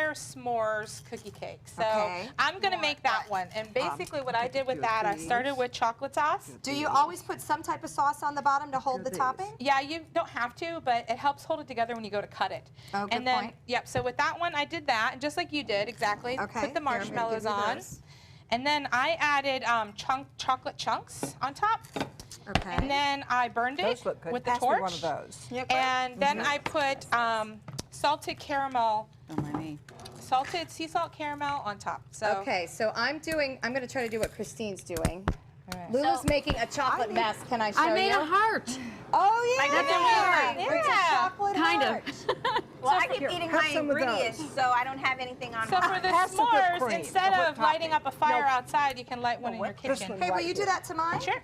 butter s'mores cookie cake. So Okay. I'm going to make that one. And basically what I did with that, I started with chocolate sauce. Do you always put some type of sauce on the bottom to hold the topping? Yeah, you don't have to, but it helps hold it together when you go to cut it. Oh, good and then, point. yep, so with that one, I did that, just like you did, exactly. Okay, Put the here, I'm gonna give marshmallows you on. those. And then I added chocolate chunks on top. Okay. And then I burned it Those look good. with the Pass me torch. one of those. And then I put salted caramel, salted sea salt caramel on top. So Okay, so I'm going to try to do what Christine's doing. right. Lulu's making a chocolate mess. Can I show you? I made a heart. Oh, yeah. That's It's a chocolate Kind heart. Well, I keep eating my some of ingredients, those. so I don't have anything on So mine. for the Pass the whipped s'mores, cream, instead the of whipped lighting up a topping. fire No. outside, you can light one in your This kitchen. one Hey, will right you do here. that to mine? Sure.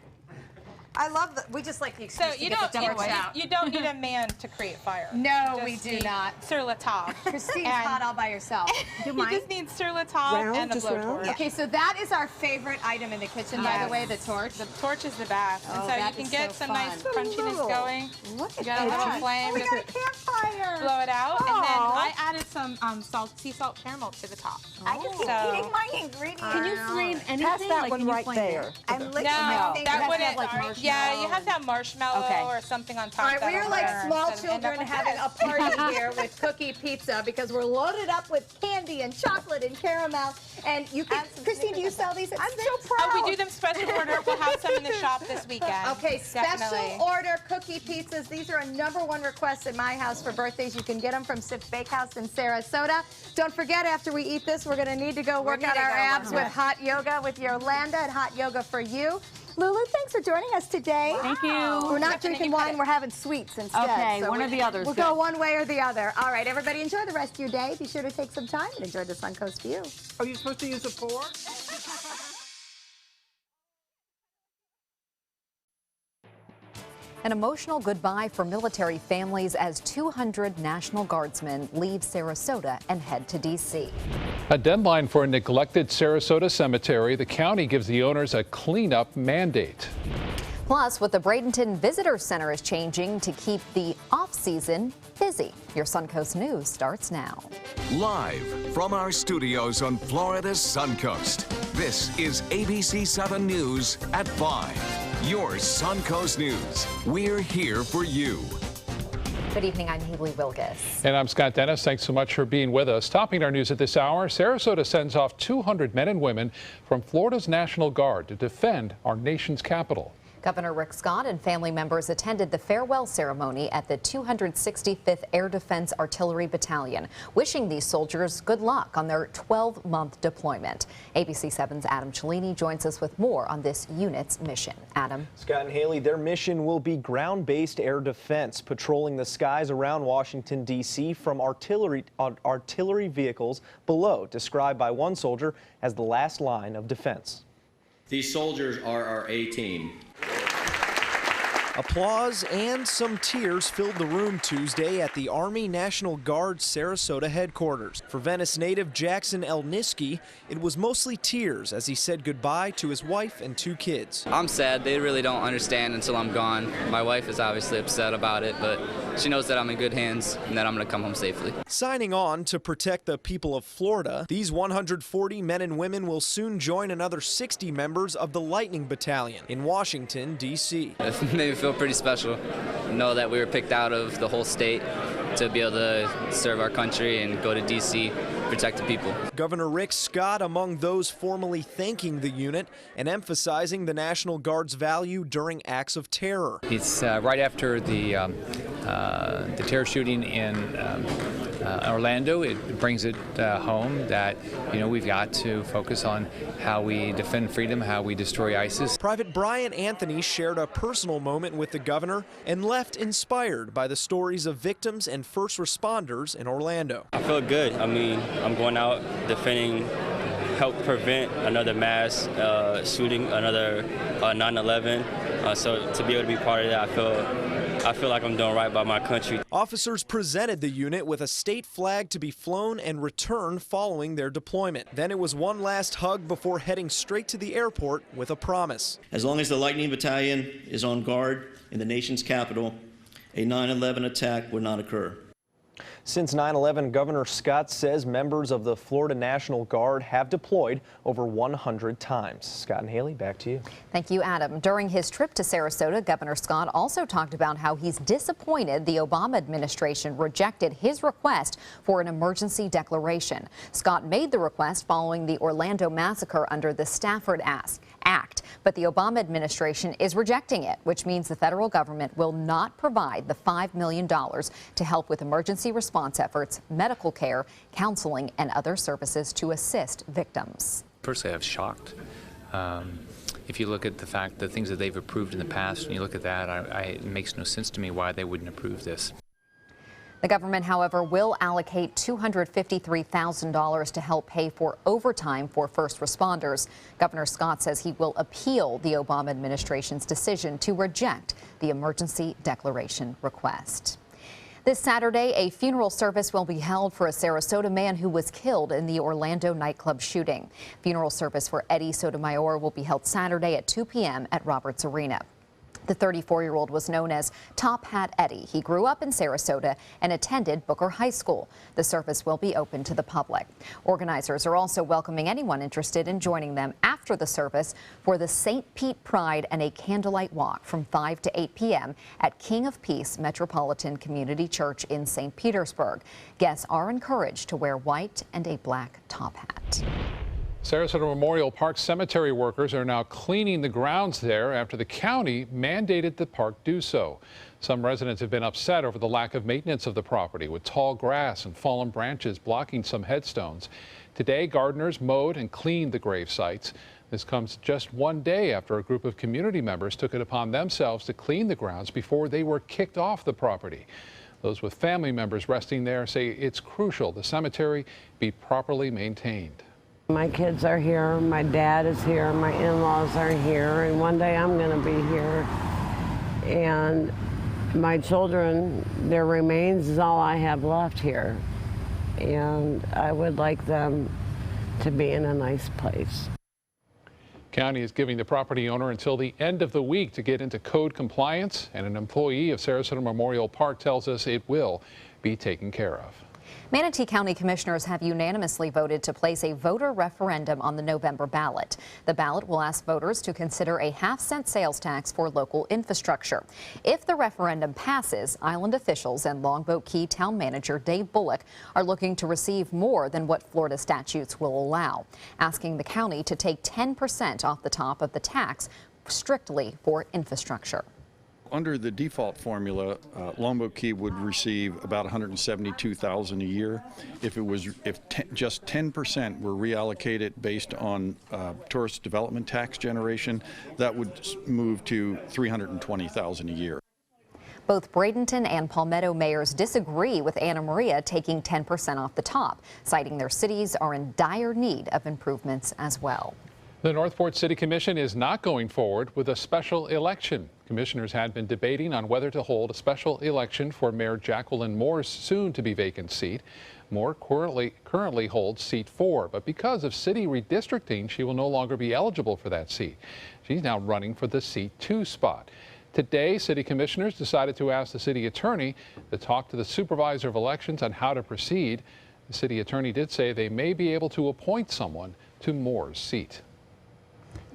I love that. We just like the So excuse you to get the don't torch out. you don't need a man to create fire. No, You we just do need not. Sur la table. Christine's And hot all by herself. Do You mine? just need sur la table Round, and a just round? blowtorch. Okay, so that is our favorite item in the kitchen, by the way, the torch. The torch is the best. And Oh, so you that can is get so some nice fun. crunchiness Little. going. Look at You got a little that. flame. We just got a campfire. blow it out. And then Aw. I added some sea salt caramel to the top. I just keep So- eating my ingredients. Can you flame anything? Pass that like, one can you right flame there. it? I'm licking No, my fingers. that wouldn't. like marshmallow. Yeah, you have to have marshmallow Okay. or something on top. All right, we are that'll like burn, small so it'll end up children like having this. a party here with cookie pizza because we're loaded up with candy and chocolate and caramel. And you can, Christine, do you sell these at Six? Oh, we do them special order. We'll have some in the shop this weekend. Okay, special Definitely. order cookie pizzas. These are a #1 request in my house for birthdays. You can get them from Sip's Bakehouse in Sarasota. Don't forget, after we eat this, we're going to need to go work out our abs with hot yoga with Yolanda and hot yoga for you. Lulu, thanks for joining us today. Thank you. We're not drinking wine, we're having sweets instead. Okay, so one or the other. We'll go one way or the other. All right, everybody, enjoy the rest of your day. Be sure to take some time and enjoy the Suncoast view. Are you supposed to use a fork? An emotional goodbye for military families as 200 National Guardsmen leave Sarasota and head to D.C. A deadline for a neglected Sarasota cemetery. The county gives the owners a cleanup mandate. Plus, what the Bradenton Visitor Center is changing to keep the off-season busy. Your Suncoast News starts now. Live from our studios on Florida's Suncoast, this is ABC 7 News at 5. Your Suncoast News. We're here for you. Good evening, I'm Haley Wilgus. And I'm Scott Dennis. Thanks so much for being with us. Topping our news at this hour, Sarasota sends off 200 men and women from Florida's National Guard to defend our nation's capital. Governor Rick Scott and family members attended the farewell ceremony at the 265th Air Defense Artillery Battalion, wishing these soldiers good luck on their 12-month deployment. ABC 7's Adam Cellini joins us with more on this unit's mission. Adam. Scott and Haley, their mission will be ground-based air defense, patrolling the skies around Washington, D.C. from artillery vehicles below, described by one soldier as the last line of defense. These soldiers are our A-team. Applause and some tears filled the room Tuesday at the Army National Guard Sarasota headquarters. For Venice native Jackson Elniski, it was mostly tears as he said goodbye to his wife and 2 kids. I'm sad. They really don't understand until I'm gone. My wife is obviously upset about it, but she knows that I'm in good hands and that I'm going to come home safely. Signing on to protect the people of Florida, these 140 men and women will soon join another 60 members of the Lightning Battalion in Washington, D.C. It made me feel pretty special. Know that we were picked out of the whole state to be able to serve our country and go to D.C., protect the people. Governor Rick Scott among those formally thanking the unit and emphasizing the National Guard's value during acts of terror. It's right after the terror shooting in Orlando. It brings it home that, we've got to focus on how we defend freedom, how we destroy ISIS. Private Brian Anthony shared a personal moment with the governor and left inspired by the stories of victims and first responders in Orlando. I feel good. I mean, I'm going out defending, help prevent another mass shooting, another 9/11. So to be able to be part of that, I feel like I'm doing right by my country. Officers presented the unit with a state flag to be flown and returned following their deployment. Then it was one last hug before heading straight to the airport with a promise. As long as the Lightning Battalion is on guard in the nation's capital, a 9/11 attack would not occur. Since 9/11, Governor Scott says members of the Florida National Guard have deployed over 100 times. Scott and Haley, back to you. Thank you, Adam. During his trip to Sarasota, Governor Scott also talked about how he's disappointed the Obama administration rejected his request for an emergency declaration. Scott made the request following the Orlando massacre under the Stafford Act, but the Obama administration is rejecting it, which means the federal government will not provide the $5 million to help with emergency response efforts, medical care, counseling, and other services to assist victims. Personally, I was shocked. If you look at the things that they've approved in the past, and you look at that, it makes no sense to me why they wouldn't approve this. The government, however, will allocate $253,000 to help pay for overtime for first responders. Governor Scott says he will appeal the Obama administration's decision to reject the emergency declaration request. This Saturday, a funeral service will be held for a Sarasota man who was killed in the Orlando nightclub shooting. Funeral service for Eddie Sotomayor will be held Saturday at 2 p.m. at Roberts Arena. The 34-year-old was known as Top Hat Eddie. He grew up in Sarasota and attended Booker High School. The service will be open to the public. Organizers are also welcoming anyone interested in joining them after the service for the St. Pete Pride and a candlelight walk from 5 to 8 p.m. at King of Peace Metropolitan Community Church in St. Petersburg. Guests are encouraged to wear white and a black top hat. Sarasota Memorial Park cemetery workers are now cleaning the grounds there after the county mandated the park do so. Some residents have been upset over the lack of maintenance of the property, with tall grass and fallen branches blocking some headstones. Today, gardeners mowed and cleaned the grave sites. This comes just one day after a group of community members took it upon themselves to clean the grounds before they were kicked off the property. Those with family members resting there say it's crucial the cemetery be properly maintained. My kids are here, my dad is here, my in-laws are here, and one day I'm going to be here. And my children, their remains is all I have left here. And I would like them to be in a nice place. County is giving the property owner until the end of the week to get into code compliance, and an employee of Sarasota Memorial Park tells us it will be taken care of. Manatee County commissioners have unanimously voted to place a voter referendum on the November ballot. The ballot will ask voters to consider a half-cent sales tax for local infrastructure. If the referendum passes, island officials and Longboat Key town manager Dave Bullock are looking to receive more than what Florida statutes will allow, asking the county to take 10% off the top of the tax strictly for infrastructure. Under the default formula, Longboat Key would receive about $172,000 a year. If just 10% were reallocated based on tourist development tax generation, that would move to $320,000 a year. Both Bradenton and Palmetto mayors disagree with Anna Maria taking 10% off the top, citing their cities are in dire need of improvements as well. The Northport City Commission is not going forward with a special election. Commissioners had been debating on whether to hold a special election for Mayor Jacqueline Moore's soon-to-be vacant seat. Moore currently holds seat 4, but because of city redistricting, she will no longer be eligible for that seat. She's now running for the seat 2 spot. Today, city commissioners decided to ask the city attorney to talk to the supervisor of elections on how to proceed. The city attorney did say they may be able to appoint someone to Moore's seat.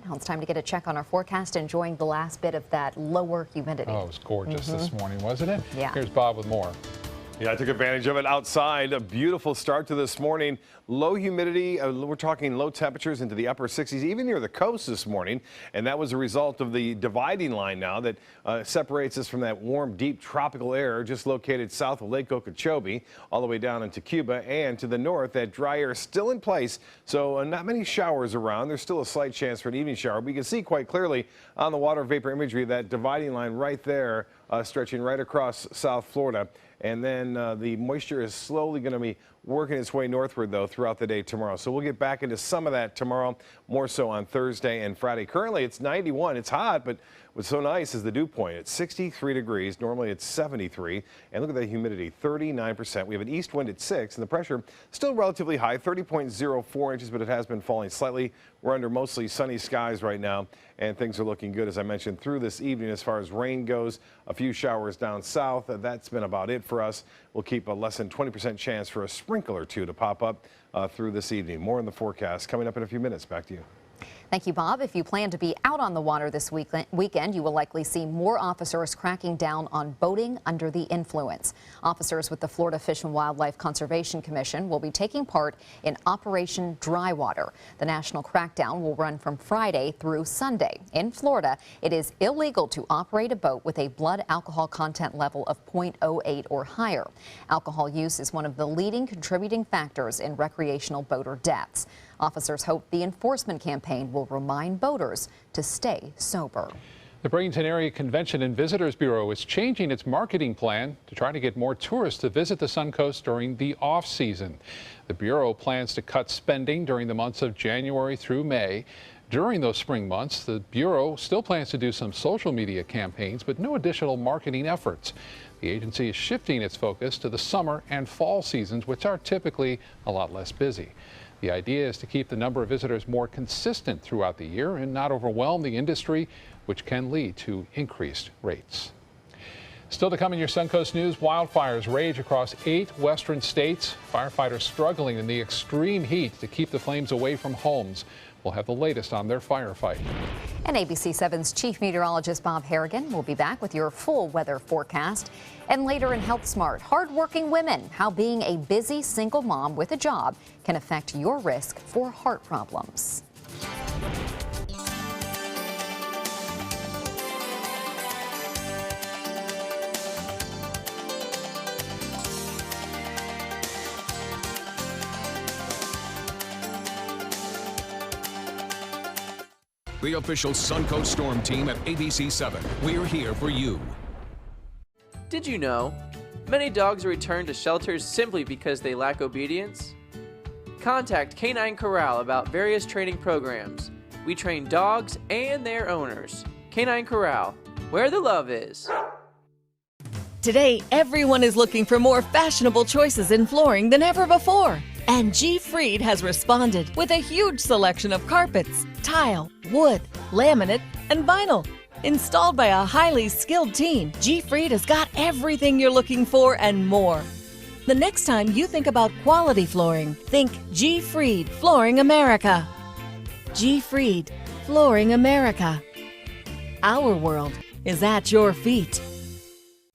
Now it's time to get a check on our forecast, enjoying the last bit of that lower humidity. Oh, it was gorgeous this morning, wasn't it? Yeah. Here's Bob with more. Yeah, I took advantage of it outside. A beautiful start to this morning. Low humidity, we're talking low temperatures into the upper 60s, even near the coast this morning. And that was a result of the dividing line now that separates us from that warm, deep tropical air just located south of Lake Okeechobee, all the way down into Cuba. And to the north, that dry air is still in place. So not many showers around. There's still a slight chance for an evening shower. But you can see quite clearly on the water vapor imagery that dividing line right there, stretching right across South Florida. And then the moisture is slowly going to be working its way northward, though, throughout the day tomorrow. So we'll get back into some of that tomorrow, more so on Thursday and Friday. Currently, it's 91. It's hot, but what's so nice is the dew point. It's 63 degrees. Normally, it's 73. And look at the humidity, 39%. We have an east wind at 6, and the pressure still relatively high, 30.04 inches, but it has been falling slightly. We're under mostly sunny skies right now, and things are looking good, as I mentioned, through this evening as far as rain goes. A few showers down south. That's been about it for us. We'll keep a less than 20% chance for a sprinkle or two to pop up through this evening. More in the forecast coming up in a few minutes. Back to you. Thank you, Bob. If you plan to be out on the water this weekend, you will likely see more officers cracking down on boating under the influence. Officers with the Florida Fish and Wildlife Conservation Commission will be taking part in Operation Dry Water. The national crackdown will run from Friday through Sunday. In Florida, it is illegal to operate a boat with a blood alcohol content level of 0.08 or higher. Alcohol use is one of the leading contributing factors in recreational boater deaths. Officers hope the enforcement campaign will remind boaters to stay sober. The Bradenton Area Convention and Visitors Bureau is changing its marketing plan to try to get more tourists to visit the Suncoast during the off-season. The Bureau plans to cut spending during the months of January through May. During those spring months, the Bureau still plans to do some social media campaigns, but no additional marketing efforts. The agency is shifting its focus to the summer and fall seasons, which are typically a lot less busy. The idea is to keep the number of visitors more consistent throughout the year and not overwhelm the industry, which can lead to increased rates. Still to come in your Suncoast News, wildfires rage across 8 western states. Firefighters struggling in the extreme heat to keep the flames away from homes. We'll have the latest on their firefight. And ABC 7's Chief Meteorologist Bob Harrigan will be back with your full weather forecast. And later in Health Smart, hardworking women, how being a busy single mom with a job can affect your risk for heart problems. The official Suncoast Storm team at ABC 7. We're here for you. Did you know? Many dogs are returned to shelters simply because they lack obedience. Contact Canine Corral about various training programs. We train dogs and their owners. Canine Corral, where the love is. Today, everyone is looking for more fashionable choices in flooring than ever before. And G. Fried has responded with a huge selection of carpets, tile, wood, laminate, and vinyl. Installed by a highly skilled team, G. Fried has got everything you're looking for and more. The next time you think about quality flooring, think G. Fried Flooring America. G. Fried Flooring America. Our world is at your feet.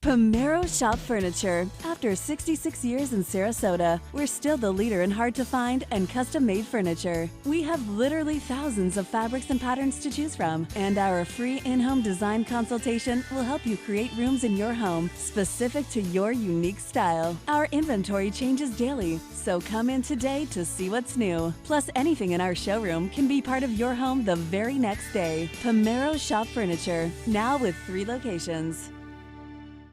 Pomero Shop Furniture. After 66 years in Sarasota, we're still the leader in hard-to-find and custom-made furniture. We have literally thousands of fabrics and patterns to choose from, and our free in-home design consultation will help you create rooms in your home specific to your unique style. Our inventory changes daily, so come in today to see what's new. Plus, anything in our showroom can be part of your home the very next day. Pomero Shop Furniture, now with 3 locations.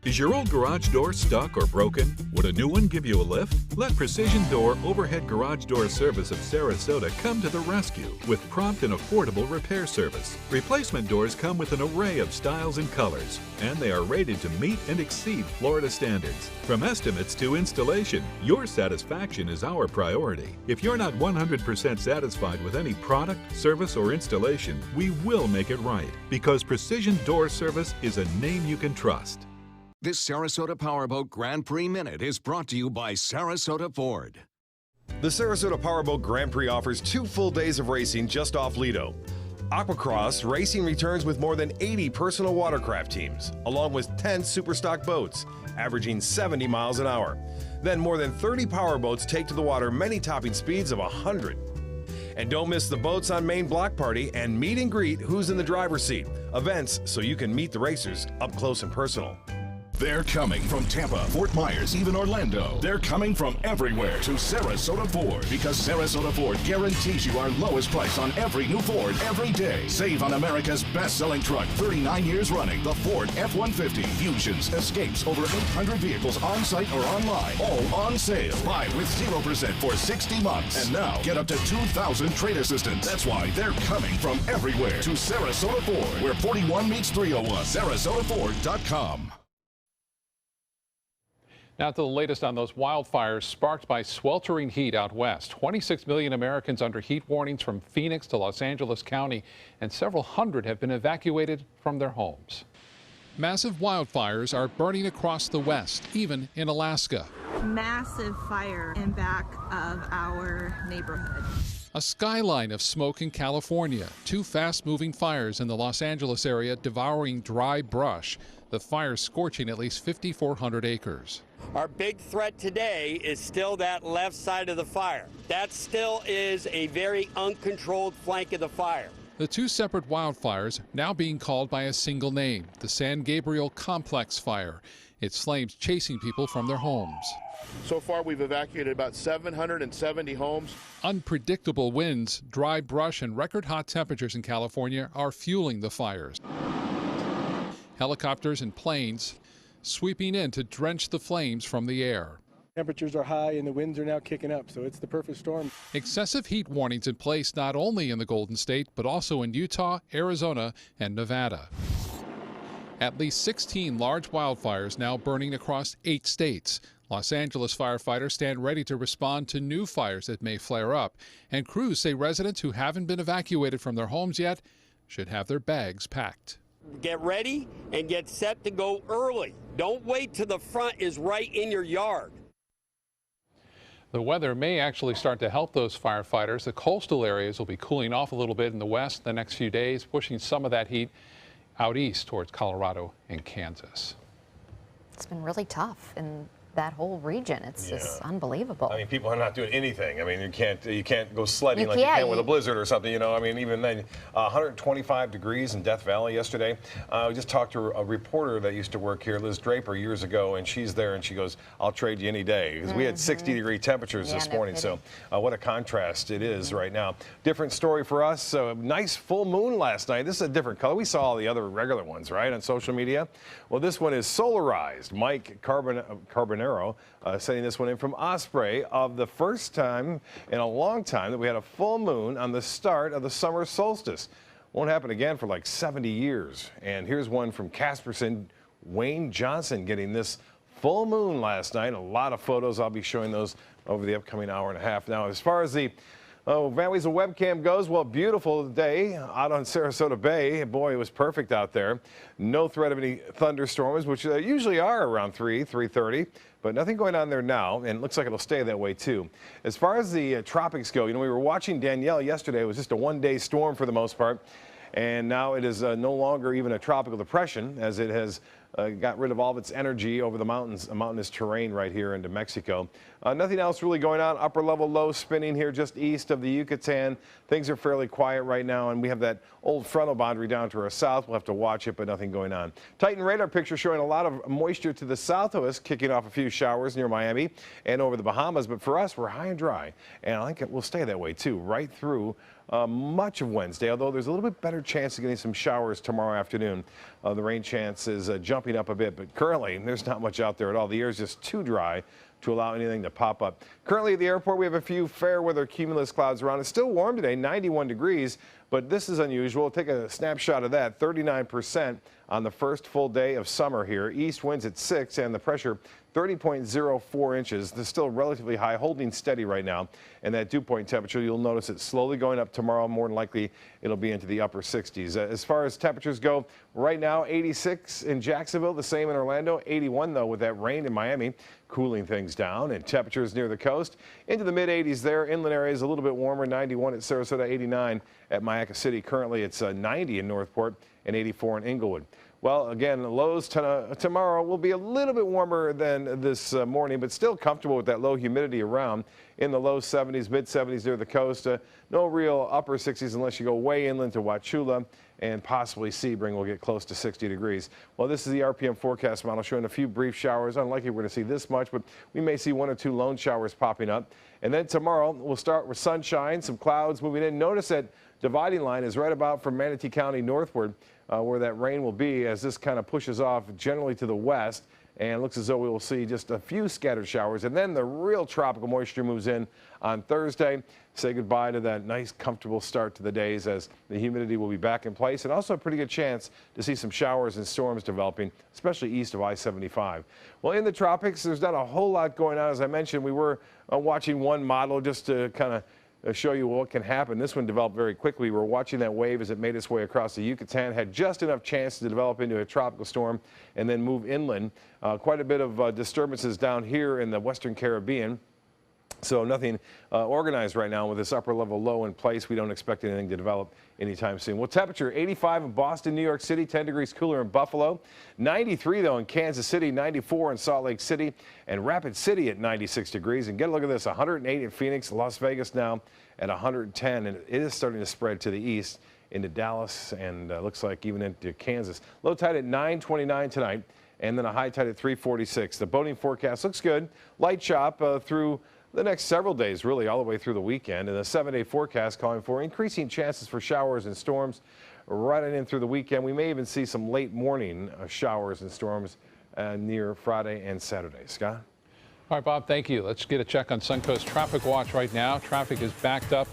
Is your old garage door stuck or broken? Would a new one give you a lift? Let Precision Door Overhead Garage Door Service of Sarasota come to the rescue with prompt and affordable repair service. Replacement doors come with an array of styles and colors, and they are rated to meet and exceed Florida standards. From estimates to installation, your satisfaction is our priority. If you're not 100% satisfied with any product, service, or installation, we will make it right, because Precision Door Service is a name you can trust. This Sarasota Powerboat Grand Prix Minute is brought to you by Sarasota Ford. The Sarasota Powerboat Grand Prix offers 2 full days of racing just off Lido. Aquacross racing returns with more than 80 personal watercraft teams, along with 10 superstock boats, averaging 70 miles an hour. Then more than 30 powerboats take to the water, many topping speeds of 100. And don't miss the Boats on Main block party and meet and greet Who's in the Driver's Seat, events so you can meet the racers up close and personal. They're coming from Tampa, Fort Myers, even Orlando. They're coming from everywhere to Sarasota Ford because Sarasota Ford guarantees you our lowest price on every new Ford every day. Save on America's best-selling truck, 39 years running, the Ford F-150. Fusions, Escapes, over 800 vehicles on-site or online, all on sale. Buy with 0% for 60 months. And now, get up to $2,000 trade assistance. That's why they're coming from everywhere to Sarasota Ford, where 41 meets 301. SarasotaFord.com. Now to the latest on those wildfires sparked by sweltering heat out west. 26 million Americans under heat warnings from Phoenix to Los Angeles County, and several hundred have been evacuated from their homes. Massive wildfires are burning across the west, even in Alaska. Massive fire in back of our neighborhood. A skyline of smoke in California. Two fast-moving fires in the Los Angeles area devouring dry brush. The fire scorching at least 5,400 acres. Our big threat today is still that left side of the fire. That still is a very uncontrolled flank of the fire. The two separate wildfires now being called by a single name, the San Gabriel Complex Fire. Its flames chasing people from their homes. So far, we've evacuated about 770 homes. Unpredictable winds, dry brush, and record hot temperatures in California are fueling the fires. Helicopters and planes sweeping in to drench the flames from the air. Temperatures are high and the winds are now kicking up, so it's the perfect storm. Excessive heat warnings in place not only in the Golden State, but also in Utah, Arizona, and Nevada. At least 16 large wildfires now burning across 8 states. Los Angeles firefighters stand ready to respond to new fires that may flare up. And crews say residents who haven't been evacuated from their homes yet should have their bags packed. Get ready and get set to go early. Don't wait till the front is right in your yard. The weather may actually start to help those firefighters. The coastal areas will be cooling off a little bit in the west the next few days, pushing some of that heat out east towards Colorado and Kansas. It's been really tough in that whole region. It's just unbelievable. I mean, people are not doing anything. I mean, you can't go sledding like you can with a blizzard or something, you know. I mean, even then, 125 degrees in Death Valley yesterday. We just talked to a reporter that used to work here, Liz Draper, years ago, and she's there, and she goes, "I'll trade you any day," because we had 60-degree temperatures this morning. So what a contrast it is right now. Different story for us. Nice full moon last night. This is a different color. We saw all the other regular ones, right, on social media. Well, this one is solarized. Mike Carbonero sending this one in from Osprey of the first time in a long time that we had a full moon on the start of the summer solstice. Won't happen again for like 70 years. And here's one from Casperson, Wayne Johnson getting this full moon last night. A lot of photos. I'll be showing those over the upcoming hour and a half. Now, as far as the Vanwees webcam goes, well, beautiful day out on Sarasota Bay. Boy, it was perfect out there. No threat of any thunderstorms, which usually are around 3:30, but nothing going on there now, and it looks like it'll stay that way too. As far as the tropics go, you know, we were watching Danielle yesterday. It was just a one-day storm for the most part, and now it is no longer even a tropical depression, as it has got rid of all of its energy over the mountains, mountainous terrain right here into Mexico. Nothing else really going on. Upper level low spinning here just east of the Yucatan. Things are fairly quiet right now, and we have that old frontal boundary down to our south. We'll have to watch it, but nothing going on. Titan radar picture showing a lot of moisture to the south of us, kicking off a few showers near Miami and over the Bahamas. But for us, we're high and dry, and I think it will stay that way too, right through much of Wednesday, although there's a little bit better chance of getting some showers tomorrow afternoon. The rain chance is jumping up a bit, but currently there's not much out there at all. The air is just too dry to allow anything to pop up. Currently at the airport, we have a few fair weather cumulus clouds around. It's still warm today, 91 degrees, but this is unusual. Take a snapshot of that, 39% on the first full day of summer here. East winds at 6 and the pressure 30.04 inches. This is still relatively high, holding steady right now. And that dew point temperature, you'll notice it's slowly going up tomorrow. More than likely, it'll be into the upper 60s. As far as temperatures go, right now, 86 in Jacksonville, the same in Orlando, 81 though with that rain in Miami, cooling things down. And temperatures near the coast into the mid 80s there. Inland areas a little bit warmer, 91 at Sarasota, 89 at Mayaca City. Currently, it's 90 in Northport and 84 in Inglewood. Well, again, lows tomorrow will be a little bit warmer than this morning, but still comfortable with that low humidity around in the low 70s, mid 70s near the coast. No real upper 60s unless you go way inland to Wauchula, and possibly Sebring will get close to 60 degrees. Well, this is the RPM forecast model showing a few brief showers. Unlikely we're going to see this much, but we may see 1 or 2 lone showers popping up. And then tomorrow we'll start with sunshine, some clouds moving in. Notice that dividing line is right about from Manatee County northward, where that rain will be as this kind of pushes off generally to the west. And it looks as though we will see just a few scattered showers. And then the real tropical moisture moves in on Thursday. Say goodbye to that nice, comfortable start to the days as the humidity will be back in place. And also a pretty good chance to see some showers and storms developing, especially east of I-75. Well, in the tropics, there's not a whole lot going on. As I mentioned, we were watching one model just to kind of show you what can happen. This one developed very quickly. We're watching that wave as it made its way across the Yucatan, had just enough chance to develop into a tropical storm and then move inland. Quite a bit of disturbances down here in the Western Caribbean. So nothing organized right now with this upper level low in place. We don't expect anything to develop anytime soon. Well, temperature 85 in Boston, New York City, 10 degrees cooler in Buffalo, 93 though in Kansas City, 94 in Salt Lake City, and Rapid City at 96 degrees. And get a look at this, 108 in Phoenix, Las Vegas now at 110, and it is starting to spread to the east into Dallas and looks like even into Kansas. Low tide at 9:29 tonight, and then a high tide at 3:46. The boating forecast looks good. Light chop through the next several days, really all the way through the weekend, and the 7-day forecast calling for increasing chances for showers and storms right in through the weekend. We may even see some late morning showers and storms near Friday and Saturday. Scott? All right, Bob, thank you. Let's get a check on Suncoast Traffic Watch right now. Traffic is backed up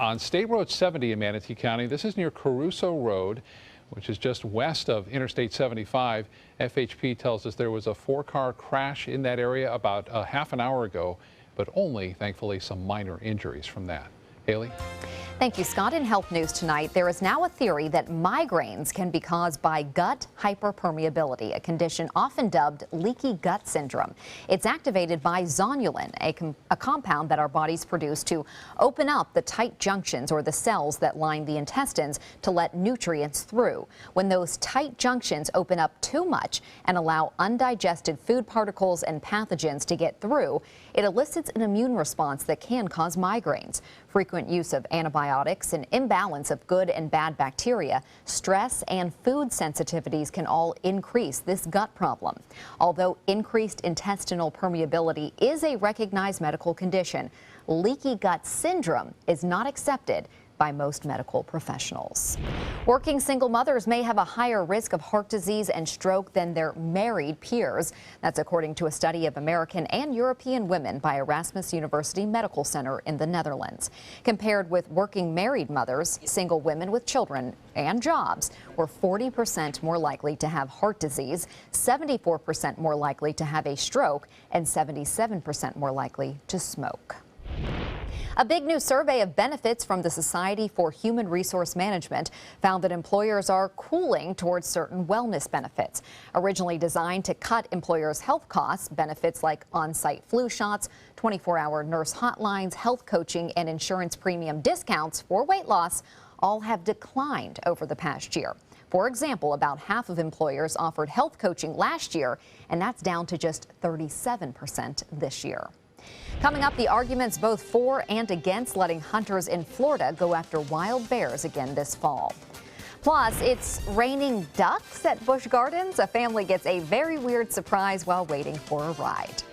on State Road 70 in Manatee County. This is near Caruso Road, which is just west of Interstate 75. FHP tells us there was a 4-car crash in that area about a half an hour ago, but only, thankfully, some minor injuries from that. Haley? Thank you, Scott. In health news tonight, there is now a theory that migraines can be caused by gut hyperpermeability, a condition often dubbed leaky gut syndrome. It's activated by zonulin, a compound that our bodies produce to open up the tight junctions or the cells that line the intestines to let nutrients through. When those tight junctions open up too much and allow undigested food particles and pathogens to get through, it elicits an immune response that can cause migraines. Frequent use of antibiotics, an imbalance of good and bad bacteria, stress, and food sensitivities can all increase this gut problem. Although increased intestinal permeability is a recognized medical condition, leaky gut syndrome is not accepted by most medical professionals. Working single mothers may have a higher risk of heart disease and stroke than their married peers. That's according to a study of American and European women by Erasmus University Medical Center in the Netherlands. Compared with working married mothers, single women with children and jobs were 40% more likely to have heart disease, 74% more likely to have a stroke, and 77% more likely to smoke. A big new survey of benefits from the Society for Human Resource Management found that employers are cooling towards certain wellness benefits. Originally designed to cut employers' health costs, benefits like on-site flu shots, 24-hour nurse hotlines, health coaching, and insurance premium discounts for weight loss all have declined over the past year. For example, about half of employers offered health coaching last year, and that's down to just 37% this year. Coming up, the arguments both for and against letting hunters in Florida go after wild bears again this fall. Plus, it's raining ducks at Busch Gardens. A family gets a very weird surprise while waiting for a ride.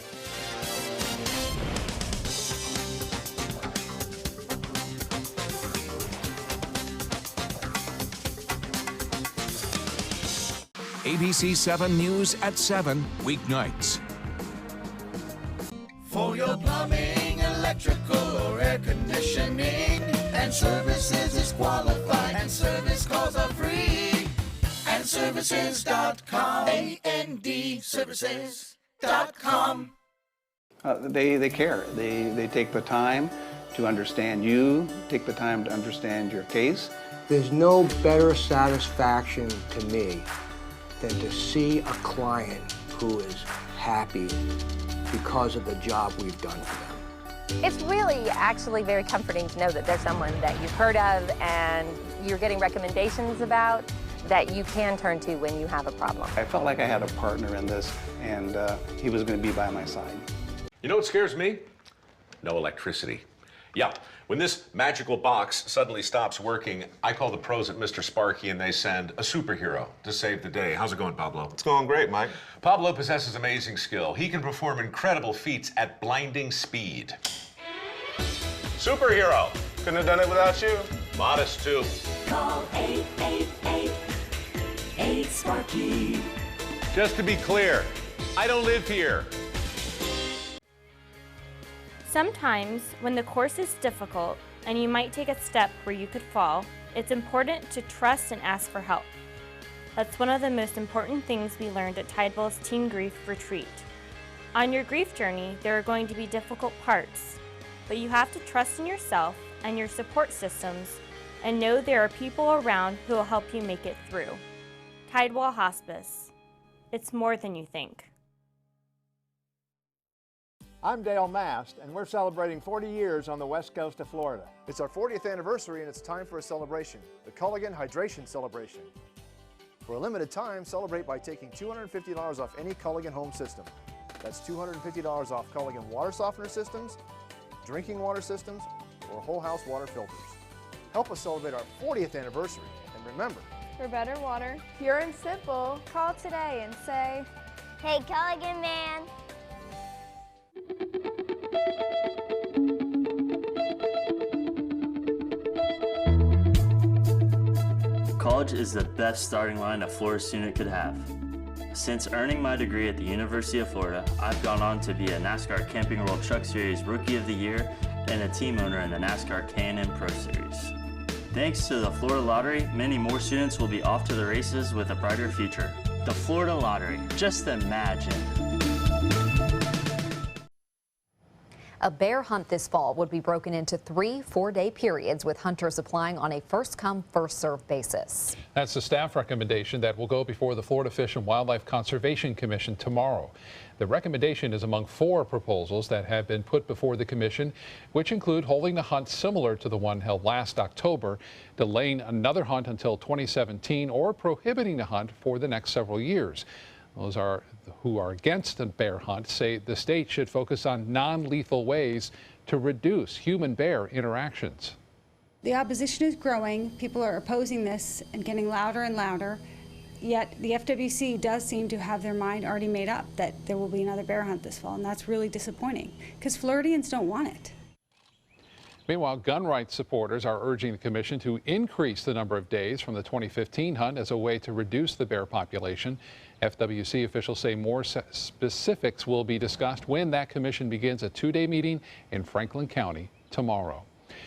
ABC 7 News at 7 weeknights. For your plumbing, electrical, or air conditioning, and services is qualified, and service calls are free. And services.com, A-N-D, services.com. They care. They take the time to understand you, take the time to understand your case. There's no better satisfaction to me than to see a client who is happy because of the job we've done for them. It's really actually very comforting to know that there's someone that you've heard of and you're getting recommendations about that you can turn to when you have a problem. I felt like I had a partner in this, and he was going to be by my side. You know what scares me? No electricity. Yeah, when this magical box suddenly stops working, I call the pros at Mr. Sparky and they send a superhero to save the day. How's it going, Pablo? It's going great, Mike. Pablo possesses amazing skill. He can perform incredible feats at blinding speed. Superhero. Couldn't have done it without you. Modest, too. Call 888-8-SPARKY. Just to be clear, I don't live here. Sometimes, when the course is difficult and you might take a step where you could fall, it's important to trust and ask for help. That's one of the most important things we learned at Tidewell's Teen Grief Retreat. On your grief journey, there are going to be difficult parts, but you have to trust in yourself and your support systems and know there are people around who will help you make it through. Tidewell Hospice. It's more than you think. I'm Dale Mast, and we're celebrating 40 years on the west coast of Florida. It's our 40th anniversary, and it's time for a celebration, the Culligan Hydration Celebration. For a limited time, celebrate by taking $250 off any Culligan home system. That's $250 off Culligan water softener systems, drinking water systems, or whole house water filters. Help us celebrate our 40th anniversary, and remember, for better water, pure and simple, call today and say, "Hey, Culligan man." College is the best starting line a Florida student could have. Since earning my degree at the University of Florida, I've gone on to be a NASCAR Camping World Truck Series Rookie of the Year and a team owner in the NASCAR K&N Pro Series. Thanks to the Florida Lottery, many more students will be off to the races with a brighter future. The Florida Lottery, just imagine. A bear hunt this fall would be broken into 3 4-day periods with hunters applying on a first-come, first-served basis. That's the staff recommendation that will go before the Florida Fish and Wildlife Conservation Commission tomorrow. The recommendation is among 4 proposals that have been put before the commission, which include holding the hunt similar to the one held last October, delaying another hunt until 2017, or prohibiting the hunt for the next several years. Those who are against the bear hunt say the state should focus on non-lethal ways to reduce human-bear interactions. The opposition is growing. People are opposing this and getting louder and louder. Yet the FWC does seem to have their mind already made up that there will be another bear hunt this fall, and that's really disappointing because Floridians don't want it. Meanwhile, gun rights supporters are urging the commission to increase the number of days from the 2015 hunt as a way to reduce the bear population. FWC officials say more specifics will be discussed when that commission begins a 2-day meeting in Franklin County tomorrow.